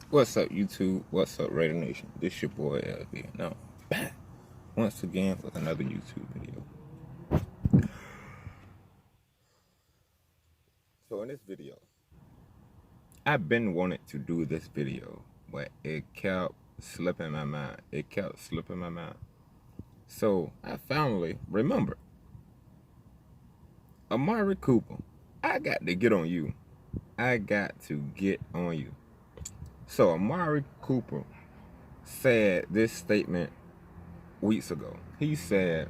What's up, YouTube? What's up, Raider Nation? This your boy LB. Now, back once again with another YouTube video. So in this video, I've been wanting to do this video, but it kept slipping my mind. So I finally remembered. Amari Cooper, I got to get on you. So Amari Cooper said this statement weeks ago. He said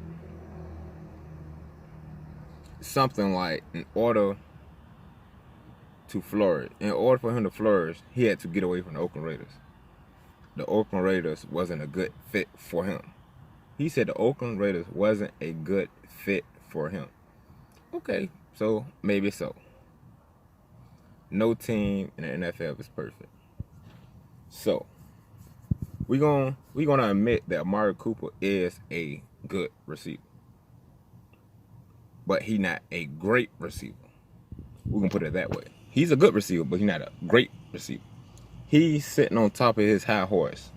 something like, in order for him to flourish, he had to get away from the Oakland Raiders. The Oakland Raiders wasn't a good fit for him. He said the Oakland Raiders wasn't a good fit for him. Okay, so maybe so. No team in the NFL is perfect. So we're gonna admit that Amari Cooper is a good receiver, but he's not a great receiver. We're gonna put it that way. He's a good receiver, but he's not a great receiver. He's sitting on top of his high horse.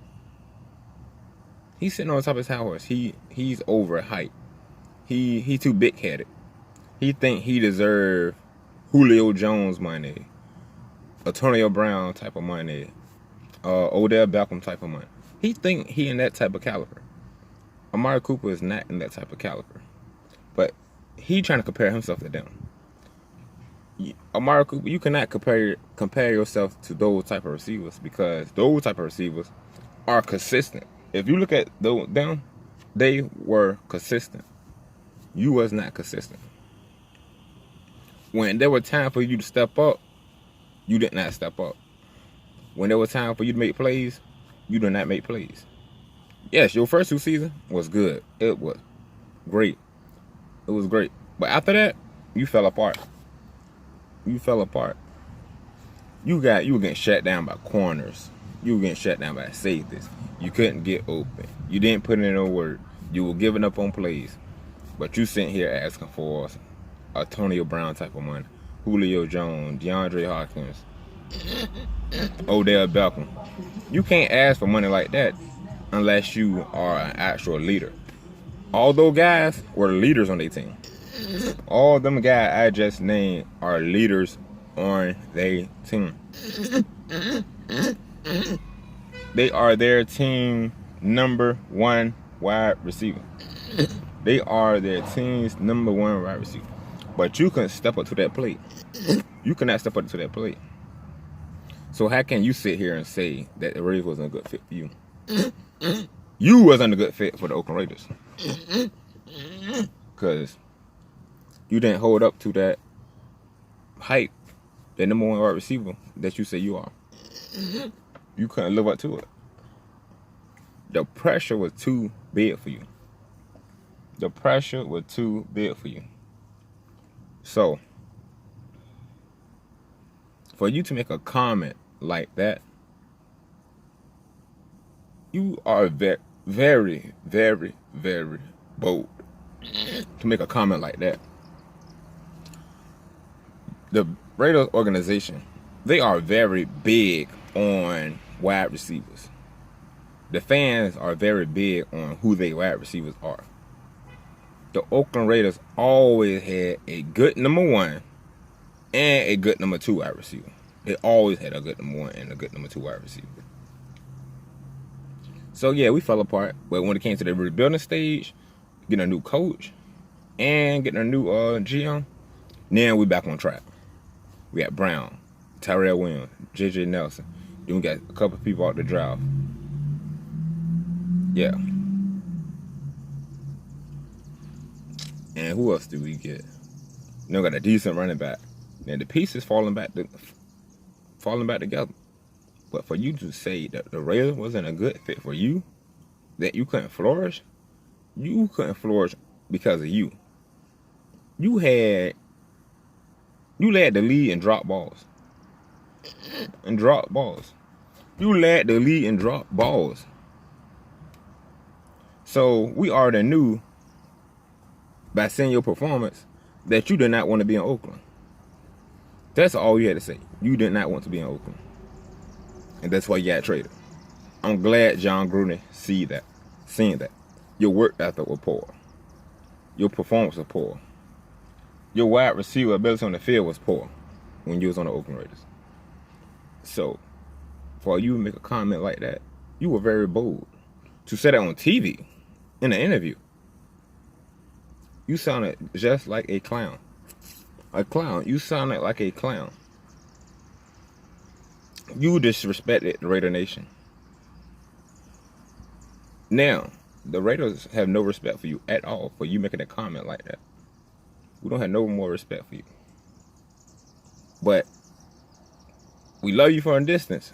He's overhyped. He too big headed. He think he deserve Julio Jones money, Antonio Brown type of money, Odell Beckham type of money. He think he in that type of caliber. Amari Cooper is not in that type of caliber, but he trying to compare himself to them. Amari Cooper, you cannot compare yourself to those type of receivers, because those type of receivers are consistent. If you look at them, they were consistent. You was not consistent. When there was time for you to step up, you did not step up. When there was time for you to make plays, you did not make plays. Yes, your first 2 seasons was good. It was great. But after that, you fell apart. You were getting shut down by corners. You were getting shut down by safeties. You couldn't get open. You didn't put in no work. You were giving up on plays. But you sitting here asking for Antonio Brown type of money, Julio Jones, DeAndre Hopkins, Odell Beckham. You can't ask for money like that unless you are an actual leader. All those guys were leaders on their team. All them guys I just named are leaders on their team. They are their team number 1 wide receiver. They are their team's number 1 wide receiver. But you couldn't step up to that plate. You cannot step up to that plate. So how can you sit here and say that the Raiders wasn't a good fit for you? You wasn't a good fit for the Oakland Raiders. Because you didn't hold up to that hype, that number 1 wide receiver that you say you are. You couldn't live up to it. The pressure was too big for you. So, for you to make a comment like that, you are very, very, very, very bold to make a comment like that. The Raiders organization, they are very big on wide receivers. The fans are very big on who their wide receivers are. The Oakland Raiders always had a good number 1 and a good number 2 wide receiver. They always had a good number 1 and a good number 2 wide receiver. So yeah, we fell apart. But when it came to the rebuilding stage, getting a new coach and getting a new GM, now we back on track. We got Brown, Tyrell Williams, JJ Nelson. Then we got a couple of people out the draft. Yeah. And who else do we get? Now we got a decent running back. Now the pieces falling back together. But for you to say that the Raiders wasn't a good fit for you, that you couldn't flourish because of you. You led the league in drop balls. You led the league in drop balls. So we already knew by seeing your performance that you did not want to be in Oakland. That's all you had to say. You did not want to be in Oakland. And that's why you got traded. I'm glad John Gruden seeing that. Your work ethic was poor. Your performance was poor. Your wide receiver ability on the field was poor when you was on the Oakland Raiders. So, for you to make a comment like that, you were very bold. To say that on TV, in an interview, you sounded just like a clown. A clown. You sounded like a clown. You disrespected the Raider Nation. Now, the Raiders have no respect for you at all for you making a comment like that. We don't have no more respect for you. But we love you from a distance.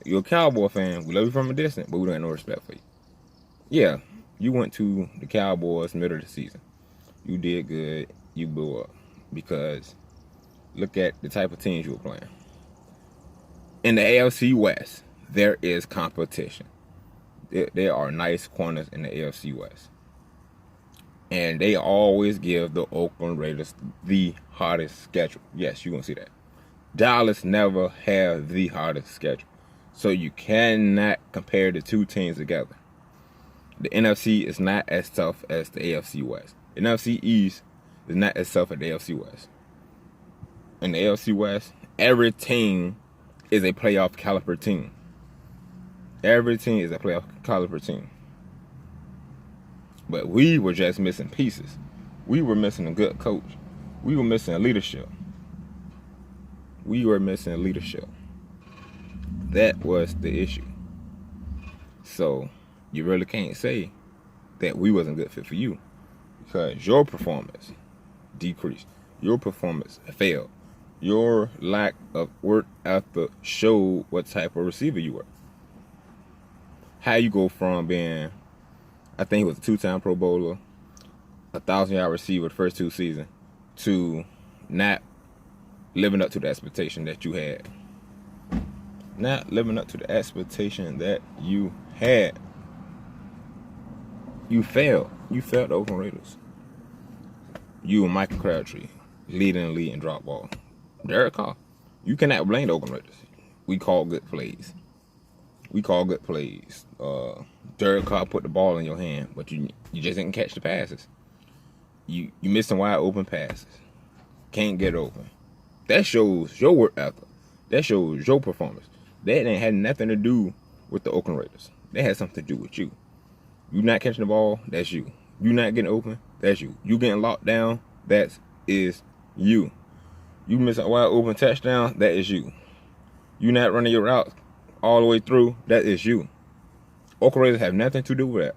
You're a Cowboy fan. We love you from a distance, but we don't have no respect for you. Yeah, you went to the Cowboys middle of the season. You did good. You blew up. Because look at the type of teams you were playing. In the AFC West, there is competition. There are nice corners in the AFC West. And they always give the Oakland Raiders the hardest schedule. Yes, you're going to see that. Dallas never have the hardest schedule. So you cannot compare the two teams together. The NFC is not as tough as the AFC West. The NFC East is not as tough as the AFC West. In the AFC West, every team is a playoff caliber team. Every team is a playoff caliber team. But we were just missing pieces. We were missing a good coach. We were missing a leadership. That was the issue. So you really can't say that we wasn't a good fit for you, because your performance decreased. Your performance failed. Your lack of work ethic showed what type of receiver you were. How you go from being, I think he was a 2-time Pro Bowler, 1,000-yard receiver the first 2 seasons, to not living up to the expectation that you had. Not living up to the expectation that you had. You failed. You failed the Oakland Raiders. You and Michael Crabtree leading the lead in drop ball. Derek Carr. You cannot blame the Oakland Raiders. We call good plays. Derek Carr put the ball in your hand, but you just didn't catch the passes. You missed some wide open passes. Can't get open. That shows your work ethic. That shows your performance. That ain't had nothing to do with the Oakland Raiders. That had something to do with you. You not catching the ball, that's you. You not getting open, that's you. You getting locked down, that is you. You miss a wide open touchdown, that is you. You not running your route all the way through, that is you. Oakland Raiders have nothing to do with that.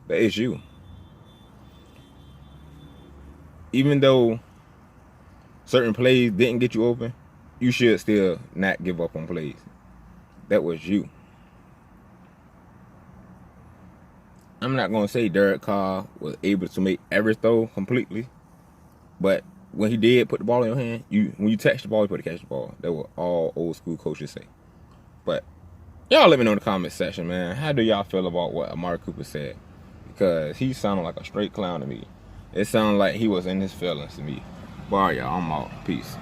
That is you. Even though certain plays didn't get you open, you should still not give up on plays. That was you. I'm not going to say Derek Carr was able to make every throw completely, but when he did put the ball in your hand, when you touch the ball, you put to catch the ball. That's what all old school coaches say. But y'all let me know in the comment section, man. How do y'all feel about what Amari Cooper said? Because he sounded like a straight clown to me. It sounded like he was in his feelings to me. But all right, y'all, I'm out. Peace.